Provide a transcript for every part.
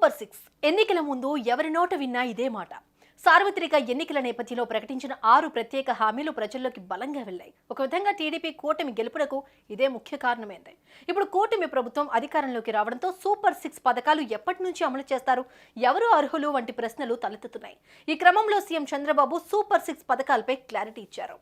Super 6 ఎన్నికల ముందు ఎవరి నోట విన్నా ఇదే మాట. సార్వత్రిక ఎన్నికల నేపథ్యంలో ప్రకటించిన 6 ప్రత్యేక హామీలు ప్రజల్లోకి బలంగా వెళ్లాయి. ఒక విధంగా టీడీపీ కూటమి గెలుపునకు ఇదే ముఖ్య కారణమైంది. ఇప్పుడు కూటమి ప్రభుత్వం అధికారంలోకి రావడంతో సూపర్ 6 పథకాలు ఎప్పటి నుంచి అమలు చేస్తారు, ఎవరు అర్హులు వంటి ప్రశ్నలు తలెత్తుతున్నాయి. ఈ క్రమంలో సీఎం చంద్రబాబు సూపర్ 6 పథకాలపై క్లారిటీ ఇచ్చారు.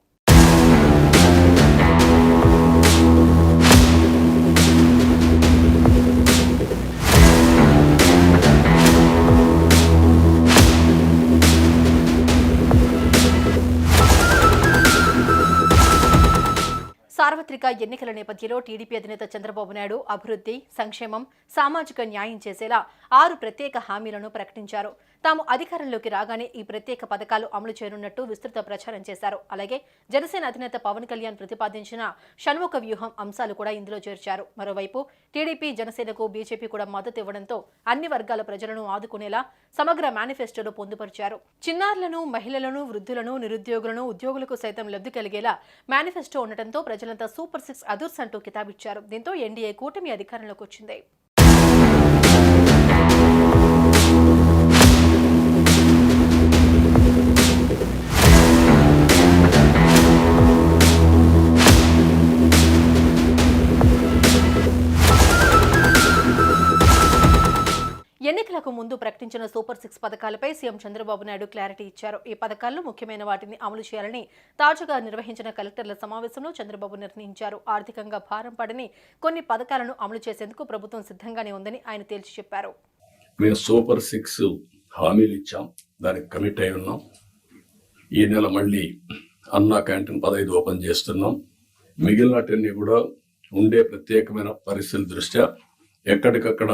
సార్వత్రిక ఎన్నికల నేపథ్యంలో టీడీపీ అధినేత చంద్రబాబు నాయుడు అభివృద్ధి, సంక్షేమం, సామాజిక న్యాయం చేసేలా 6 ప్రత్యేక హామీలను ప్రకటించారు. తాము అధికారంలోకి రాగానే ఈ ప్రత్యేక పథకాలు అమలు చేయనున్నట్టు విస్తృత ప్రచారం చేశారు. అలాగే జనసేన అధినేత పవన్ కళ్యాణ్ ప్రతిపాదించిన షణ్ముఖ వ్యూహం అంశాలు కూడా ఇందులో చేర్చారు. మరోవైపు టీడీపీ, జనసేనకు బీజేపీ కూడా మద్దతు ఇవ్వడంతో అన్ని వర్గాల ప్రజలను ఆదుకునేలా సమగ్ర మేనిఫెస్టోలో పొందుపరిచారు. చిన్నారులను, మహిళలను, వృద్ధులను, నిరుద్యోగులను, ఉద్యోగులకు సైతం లబ్ధి కలిగేలా మేనిఫెస్టో ఉండటంతో ప్రజలంతా సూపర్ 6 అదుర్స్ అంటూ కితాబిచ్చారు. దీంతో ఎన్డీఏ కూటమి అధికారంలోకి వచ్చింది. ఎన్నికలకు ముందు ప్రకటించిన సూపర్ 6 పథకాలపై సీఎం చంద్రబాబు నాయుడు క్లారిటీ ఇచ్చారు. ఈ పథకాల్లో ముఖ్యమైన వాటిని అమలు చేయాలని తాజాగా నిర్వహించిన కలెక్టర్ల సమావేశంలో చంద్రబాబు నిర్ణయించారు. ఆర్థికంగా భారం పడని కొన్ని పథకాలను అమలు చేసేందుకు ప్రభుత్వం సిద్ధంగానే ఉందని ఆయన తేల్చి చెప్పారు. మేము సూపర్ 6 హామీలు ఇచ్చాం, దానికి కమిట్ అయి ఉన్నాం. ఈ నెల మళ్ళీ అన్నా క్యాంటీన్ 15 ఓపెన్ చేస్తున్నాం. మిగిలినటన్నీ కూడా ఉండే ప్రత్యేకమైన పరిస్థితుల దృష్ట్యా ఎక్కడికక్కడ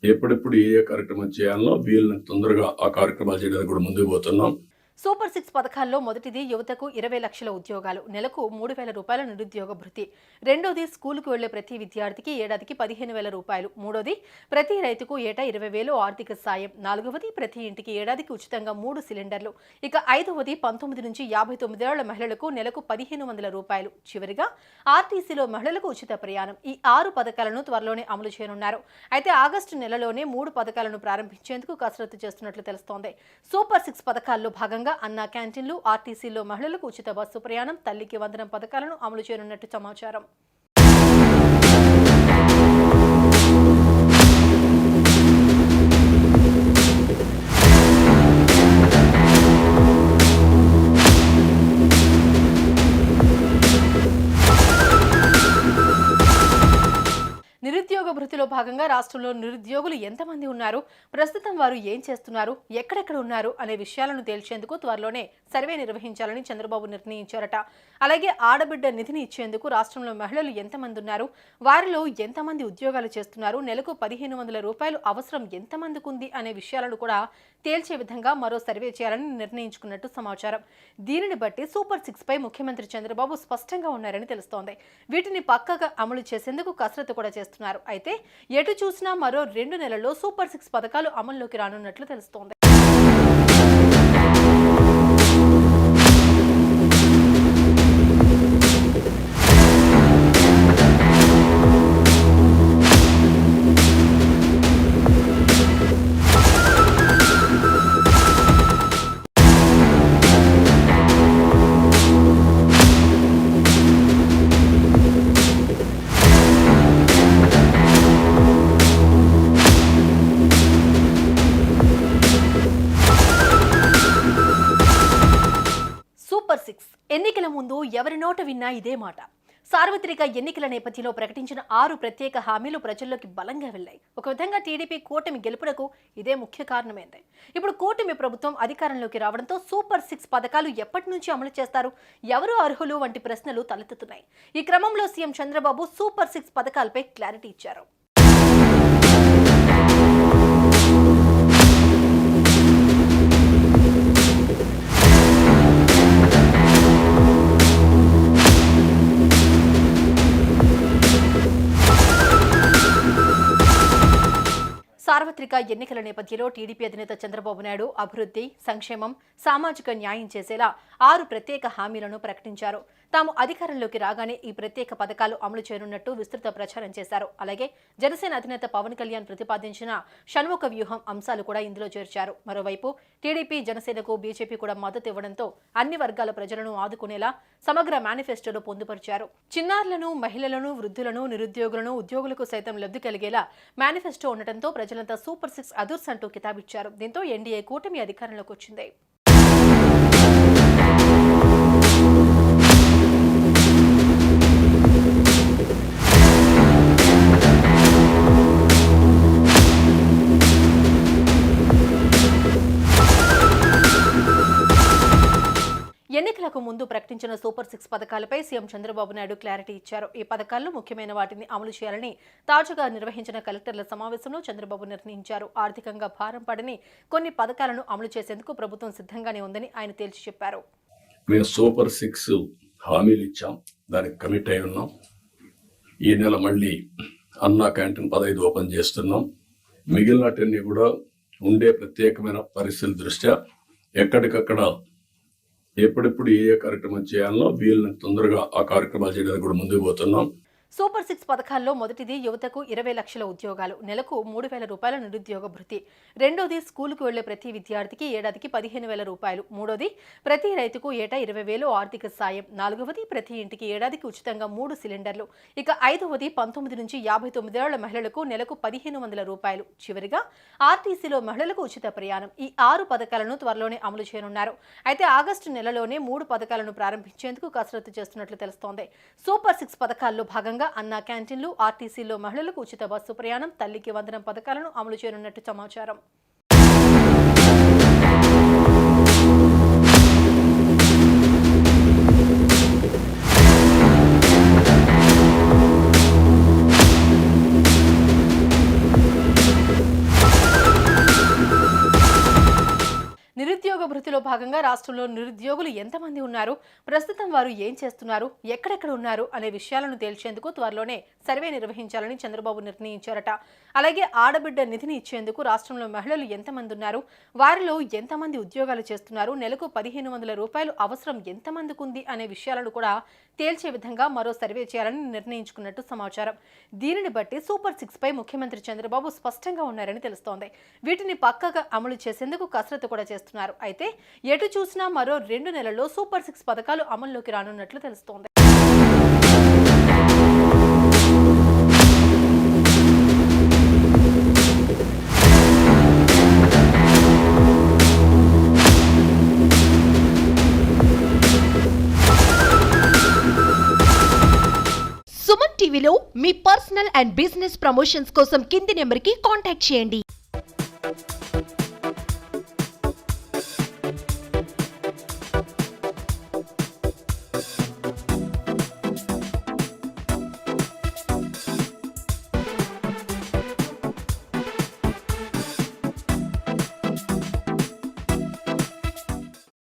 ఎప్పుడెప్పుడు ఏ కార్యక్రమం చేయాలో వీళ్ళని తొందరగా ఆ కార్యక్రమాలు చేయడానికి కూడా ముందుకు పోతున్నాం. సూపర్ 6 పథకాల్లో మొదటిది యువతకు 20 లక్షల ఉద్యోగాలు, నెలకు 3,000 రూపాయల నిరుద్యోగ భృతి. రెండోది స్కూలుకు వెళ్లే ప్రతి విద్యార్థికి ఏడాదికి 15,000 రూపాయలు. మూడోది ప్రతి రైతుకు ఏటా 20,000 ఆర్థిక సాయం. నాలుగవది ప్రతి ఇంటికి ఏడాదికి ఉచితంగా 3 సిలిండర్లు. ఇక ఐదవది 19 నుంచి 59 ఏళ్ల మహిళలకు నెలకు 1,500 రూపాయలు. చివరిగా ఆర్టీసీలో మహిళలకు ఉచిత ప్రయాణం. ఈ 6 పథకాలను త్వరలోనే అమలు చేయనున్నారు. అయితే ఆగస్టు నెలలోనే 3 పథకాలను ప్రారంభించేందుకు కసరత్తు చేస్తున్నట్లు తెలుస్తోంది. సూపర్ 6 పథకాల్లో భాగంగా అన్నా క్యాంటీన్లు, ఆర్టీసీలో మహిళలకు ఉచిత బస్సు ప్రయాణం, తల్లికి వందనం పథకాలను అమలు చేయనున్నట్టు సమాచారం. నిరుద్యోగ భృతిలో భాగంగా రాష్ట్రంలో నిరుద్యోగులు ఎంతమంది ఉన్నారు, ప్రస్తుతం వారు ఏం చేస్తున్నారు, ఎక్కడెక్కడ ఉన్నారు అనే విషయాలను తేల్చేందుకు త్వరలోనే సర్వే నిర్వహించాలని చంద్రబాబు నిర్ణయించారట. అలాగే ఆడబిడ్డ నిధిని ఇచ్చేందుకు రాష్ట్రంలో మహిళలు ఎంతమంది ఉన్నారు, వారిలో ఎంతమంది ఉద్యోగాలు చేస్తున్నారు, నెలకు 1,500 రూపాయలు అవసరం ఎంతమందికి ఉంది అనే విషయాలను కూడా తేల్చే విధంగా మరో సర్వే చేయాలని నిర్ణయించుకున్నట్టు సమాచారం. దీనిని బట్టి సూపర్ 6 పై ముఖ్యమంత్రి చంద్రబాబు స్పష్టంగా ఉన్నారని తెలుస్తోంది. వీటిని పక్కగా అమలు చేసేందుకు కసరత్తు కూడా చేస్తున్నారు. అయితే ఎటు చూసినా మరో 2 నెలల్లో సూపర్ 6 పథకాలు అమల్లోకి రానున్నట్లు తెలుస్తోంది. సూపర్ 6 ఎన్నికల ముందు ఎవరి నోట విన్నా ఇదే మాట. సార్వత్రిక ఎన్నికల నేపథ్యంలో ప్రకటించిన 6 ప్రత్యేక హామీలు ప్రజల్లోకి బలంగా వెళ్లాయి. ఒక విధంగా టీడీపీ కూటమి గెలుపునకు ఇదే ముఖ్య కారణమైంది. ఇప్పుడు కూటమి ప్రభుత్వం అధికారంలోకి రావడంతో సూపర్ 6 పథకాలు ఎప్పటి నుంచి అమలు చేస్తారు, ఎవరు అర్హులు వంటి ప్రశ్నలు తలెత్తుతున్నాయి. ఈ క్రమంలో సీఎం చంద్రబాబు సూపర్ 6 పథకాలపై క్లారిటీ ఇచ్చారు. సార్వత్రిక ఎన్నికల నేపథ్యంలో టీడీపీ అధినేత చంద్రబాబు నాయుడు అభివృద్ధి, సంక్షేమం, సామాజిక న్యాయం చేసేలా 6 ప్రత్యేక హామీలను ప్రకటించారు. తాము అధికారంలోకి రాగానే ఈ ప్రత్యేక పథకాలు అమలు చేయనున్నట్టు విస్తృత ప్రచారం చేశారు. అలాగే జనసేన అధినేత పవన్ కళ్యాణ్ ప్రతిపాదించిన షణ్ముఖ వ్యూహం అంశాలు కూడా ఇందులో చేర్చారు. మరోవైపు టీడీపీ, జనసేనకు బీజేపీ కూడా మద్దతు ఇవ్వడంతో అన్ని వర్గాల ప్రజలను ఆదుకునేలా సమగ్ర మేనిఫెస్టోను పొందుపరిచారు. చిన్నారులను, మహిళలను, వృద్ధులను, నిరుద్యోగులను, ఉద్యోగులకు సైతం లబ్ధి కలిగేలా మేనిఫెస్టో ఉండటంతో ప్రజలంతా సూపర్ 6 అదుర్స్ అంటూ కితాబిచ్చారు. దీంతో ఎన్డీఏ కూటమి అధికారంలోకి వచ్చింది. ఎన్నికలకు ముందు ప్రకటించిన సూపర్ 6 పథకాలపై సీఎం చంద్రబాబు నాయుడు క్లారిటీ ఇచ్చారు. ఈ పథకాల్లో ముఖ్యమైన వాటిని అమలు చేయాలని తాజాగా నిర్వహించిన కలెక్టర్ల సమావేశంలో చంద్రబాబు నిర్ణయించారు. ఆర్థికంగా భారం పడని కొన్ని పథకాలను అమలు చేసేందుకు ప్రభుత్వం సిద్ధంగానే ఉందని ఆయన తేల్చి చెప్పారు. మేము సూపర్ 6 హామీలు ఇచ్చాం, దానికి కమిట్ అయి ఉన్నాం. ఈ నెల మళ్ళీ అన్నా క్యాంటీన్ 15 ఓపెన్ చేస్తున్నాం. మిగిలినటన్నీ కూడా ఉండే ప్రత్యేకమైన పరిస్థితుల దృష్ట్యా ఎక్కడికక్కడ ఎప్పుడెప్పుడు ఏ కార్యక్రమం చేయాలనో వీళ్ళని తొందరగా ఆ కార్యక్రమాలు చేయడానికి కూడా ముందుకు పోతున్నాం. సూపర్ 6 పథకాల్లో మొదటిది యువతకు 20 లక్షల ఉద్యోగాలు, నెలకు 3,000 రూపాయల నిరుద్యోగ భృతి. రెండోది స్కూలుకు వెళ్లే ప్రతి విద్యార్థికి ఏడాదికి 15,000 రూపాయలు. మూడోది ప్రతి రైతుకు ఏటా 20,000 ఆర్థిక సాయం. నాలుగవది ప్రతి ఇంటికి ఏడాదికి ఉచితంగా 3 సిలిండర్లు. ఇక ఐదవది 19 నుంచి 59 ఏళ్ల మహిళలకు నెలకు 1,500 రూపాయలు. చివరిగా ఆర్టీసీలో మహిళలకు ఉచిత ప్రయాణం. ఈ 6 పథకాలను త్వరలోనే అమలు చేయనున్నారు. అయితే ఆగస్టు నెలలోనే 3 పథకాలను ప్రారంభించేందుకు కసరత్తు చేస్తున్నట్లు తెలుస్తోంది. సూపర్ 6 పథకాల్లో భాగంగా అన్నా క్యాంటీన్లు, ఆర్టీసీలో మహిళలకు ఉచిత బస్సు ప్రయాణం, తల్లికి వందనం పథకాలను అమలు చేయనున్నట్టు సమాచారం. నిరుద్యోగ భృతిలో భాగంగా రాష్ట్రంలో నిరుద్యోగులు ఎంతమంది ఉన్నారు, ప్రస్తుతం వారు ఏం చేస్తున్నారు, ఎక్కడెక్కడ ఉన్నారు అనే విషయాలను తేల్చేందుకు త్వరలోనే సర్వే నిర్వహించాలని చంద్రబాబు నిర్ణయించారట. అలాగే ఆడబిడ్డ నిధిని ఇచ్చేందుకు రాష్ట్రంలో మహిళలు ఎంతమంది ఉన్నారు, వారిలో ఎంతమంది ఉద్యోగాలు చేస్తున్నారు, నెలకు 1,500 రూపాయలు అవసరం ఎంతమందికి ఉంది అనే విషయాలను కూడా తేల్చే విధంగా మరో సర్వే చేయాలని నిర్ణయించుకున్నట్టు సమాచారం. దీనిని బట్టి సూపర్ 6 పై ముఖ్యమంత్రి చంద్రబాబు స్పష్టంగా ఉన్నారని తెలుస్తోంది. వీటిని పక్కగా అమలు చేసేందుకు కసరత్తు కూడా చేస్తున్నారు. అయితే ఎటు చూసినా మరో 2 నెలల్లో సూపర్ 6 పథకాలు అమల్లోకి రానున్నట్లు తెలుస్తోంది. సుమన్ టీవీలో మీ పర్సనల్ అండ్ బిజినెస్ ప్రమోషన్స్ కోసం కింది నెంబర్కి కాంటాక్ట్ చేయండి.